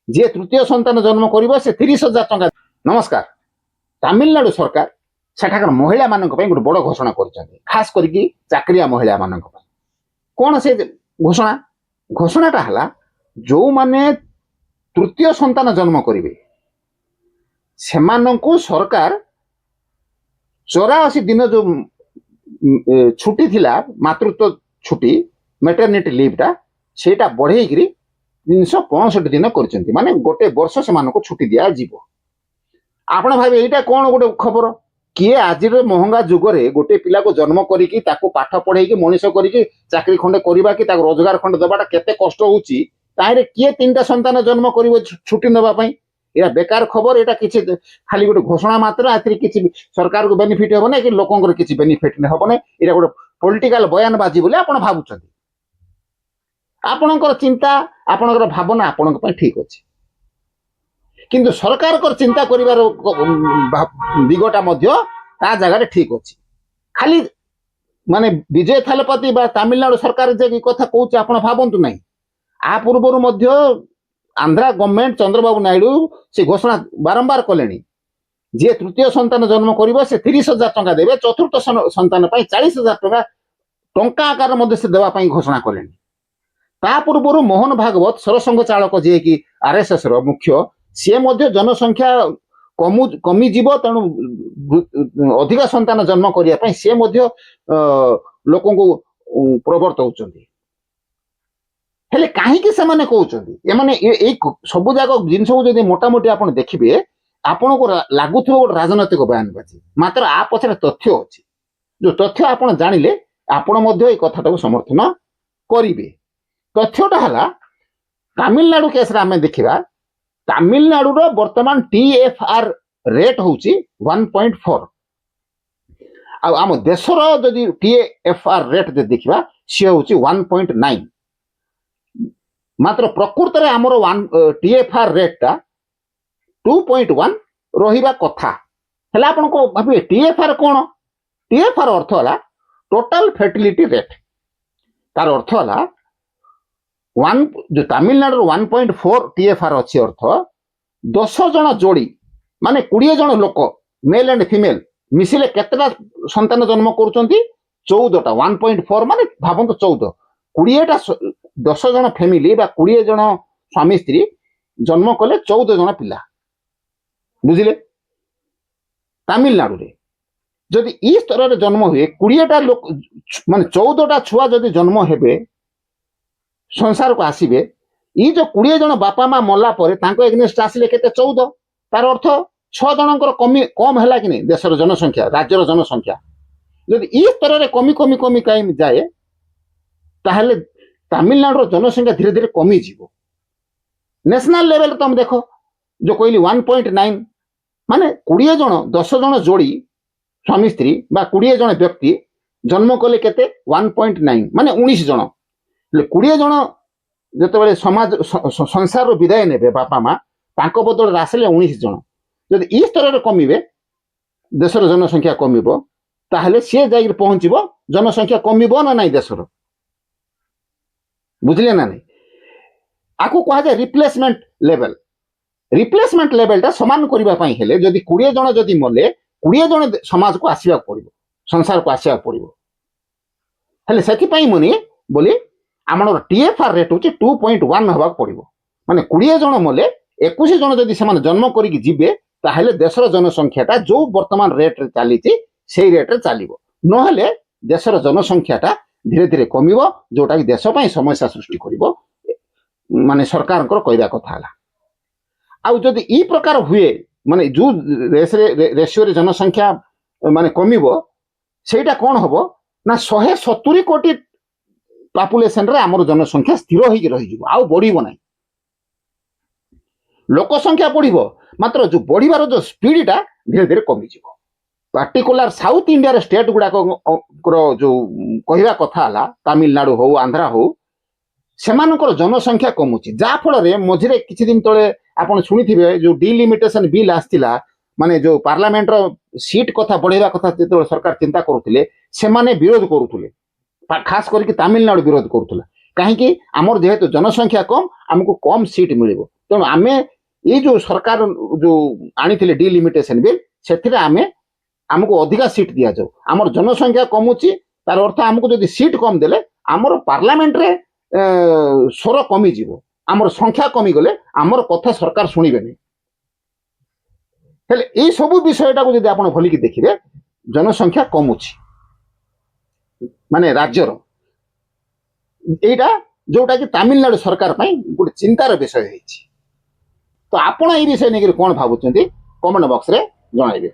जी तृतीय संतान जन्म कर से 30,000 टंका। नमस्कार। तमिलनाडु सरकार सेठाकर महिला मान गोटे बड़ घोषणा कर खास करके चाकरिया महिला मान कौन से घोषणा घोषणाटा है जो माने तृतीय संतान जन्म करेंगे से सरकार 84 दिन जो छुट्टी थिला मातृत्व छुट्टी मैटरनिटी लीवटा सेटा बढ़े 365 दिन कर माने गोटे वर्ष से छुट्टी दिया जीव। आपण भाई यहाँ कौन गोटे खबर किए आज महंगा जुगरे गोटे पिला को जन्म करी पाठ पढ़े मनीष करी चाकरी खंडे करवा कि रोजगार खंडे दबाटा केते कष्ट होची तारे किए 3टा संतान जन्म कर छुट्टी नवाई या बेकार खबर यहाँ किसी खाली गोटे घोषणा मात्र आखिर किसी सरकार को बेनिफिट हे ना कि लोक किसी बेनिफिट हे ना यहाँ गोटे पॉलिटिकल बयान बाजी बोले आप भावुं आपणकर चिंता आपणकर भावना आपण ठीक अच्छे किंतु सरकार कर चिंता करिवार दिगटा ता जगह ठीक अच्छे खाली माने विजय थालपति तमिलनाडु सरकार जे कथा कहूँ आप भावतु ना आ पूर्व आंध्रा गवर्नमेंट चंद्रबाबू नायडू से घोषणा बारंबार कले जी तृतीय संतान जन्म कर से 30,000 टंका देवे चतुर्थ संतान 40,000 टंका आकार से देवाई घोषणा कले पूर्व मोहन भागवत सरसंघ चालक जी कि आरएसएस रो मुख्य सी जनसंख्या कमी जीव तेणु अधिक संतान जन्म करने सी लोक प्रवर्तन हेले कहीं से कहते सब जाक जिन सब मोटामोटी आप देखिए आपण को लगुव गोटे राजनैतिक बयानबाजी मात्र आ पछरे तथ्य अच्छी जो तथ्य आप जानिले आपण कथा समर्थन करेंगे। तथ्यटा है तमिलनाडु केस आम देखा तमिलनाडु वर्तमान TFR रेट हूँ 1.4 आम देशर जदि TFR रेट देखा सी हूँ 1.9 मात्र प्रकृत में आमर TFR रेटा 2.1 रहा कथा है आपन को भावे TFR कौन TFR अर्थ है टोटल फर्टिलिटी रेट तार अर्थ है जो तमिलनाडु 1.4 TFR अच्छी अर्थ 10 जन जोड़ी माने 20 जन लोक मेल एंड फीमेल मिसिले केतटा संतान जन्म कर 14टा 1.4 माने भावंत 14 20टा 10 जन फैमिली 20 जन स्वामी स्त्री जन्म कले 14 जन पिला बुझिले। तमिलनाडु रे जदि ई स्तर रे जन्म हुए 20टा लोक माने 14टा छुआ जदि जन्म हेबे संसार को आसबे ये जो 20 जन बापा माँ मला एगनेस्ट आसिले केते 14 तार अर्थ 6 जनकर कम है कि नहीं देशर जनसंख्या राज्यर जनसंख्या जदि ई स्तर में कमी कमी कमी कहीं जाए ताहले तमिलनाडु जनसंख्या धीरे धीरे कमी जीव। नेशनल लेवल तुम देखो जो कहली 1.9 माने 20 जन 10 जन जोड़ी स्वामी स्त्री 20 जन व्यक्ति जन्म कले केते 1.9 माने 19 जन 20 जन जो समाज संसार विदाय ने बापा माँ बदल आसिले 19 जन जदि ई स्तर में कमिबे देशर जनसंख्या कमिबो ताहले सी जाई पहुंचबो जनसंख्या कमिबो ना नहीं देशर बुझले ना नहीं आको कहा जाए रिप्लेसमेंट लेवलटा समान करबा पई हेले जदि 20 जन जदि मले 20 जन समाज को आसीबा पड़िबो संसार को आसीबा पड़िबो हेले सेति पई मुनी बोली आमर TFR रेट हूँ 2.1 हवा पड़ो माने 20 जन मले 21 जन जदि से जन्म करी जीवे ताहले देशर जनसंख्याटा जो वर्तमान रेट रे चली से रेट रे चलो नहले देशर जनसंख्याटा धीरे धीरे कमिबो जोटा कि देश पई समस्या सृष्टि करिवो माने सरकार कहवा कथा है आउ जदि ई प्रकार हुए माने जो रेशियो रे जनसंख्या माने कमिबो सेटा कौन हबो ना 170 कोटी पॉपुलेशन रे आमर जनसंख्या स्थिर होगी रही आउ बढ़िबो नाही लोक संख्या बढ़िबो मात्र जो बढ़िबार जो स्पीडटा धीरे धीरे कमी जीवो। पार्टिकुलर साउथ इंडिया स्टेट गुड़ाक जो कहवा कथा है तमिलनाडु हो आंध्रा हो सेमानकर जनसंख्या कमुची जा फल मझे किछि दिन तले आपण शुणिथिबे जो डिलिमिटेशन बिल आस्तिला माने जो पार्लियामेंट रो सीट कथा बढ़ेवा कथा जो सरकार चिंता करुथिले सेमाने विरोध करुथिले खास करके तमिलनाडु विरोध करुथिला कहीं आमर जेहेतु जनसंख्या कम आमको कम सीट मिलिबो ତେଣୁ ଆମେ ଏଇ ଯୋଉ ସରକାର ଯୋଉ ଆଣିଥିଲେ ଡିଲିମିଟେସନ ବିଲ୍ ସେଥିରେ ଆମକୁ ଅଧିକା ସିଟ୍ ଦିଆଯାଉ। ଆମର ଜନସଂଖ୍ୟା କମୁଛି, ତାର ଅର୍ଥ ଆମକୁ ଯଦି ସିଟ୍ କମ ଦେଲେ ଆମର ପାର୍ଲାମେଣ୍ଟରେ ସ୍ୱର କମିଯିବ, ଆମର ସଂଖ୍ୟା କମିଗଲେ ଆମର କଥା ସରକାର ଶୁଣିବେନି। ହେଲେ ଏଇ ସବୁ ବିଷୟଟାକୁ ଯଦି ଆପଣ ଭଲିକି ଦେଖିବେ, ଜନସଂଖ୍ୟା କମୁଛି ମାନେ ରାଜ୍ୟର, ଏଇଟା ଯୋଉଟା କି ତାମିଲନାଡୁ ସରକାର ପାଇଁ ଗୋଟେ ଚିନ୍ତାର ବିଷୟ ହେଇଛି। ତ ଆପଣ ଏଇ ବିଷୟ ନେଇକି କଣ ଭାବୁଛନ୍ତି କମେଣ୍ଟ ବକ୍ସରେ ଜଣାଇବେ।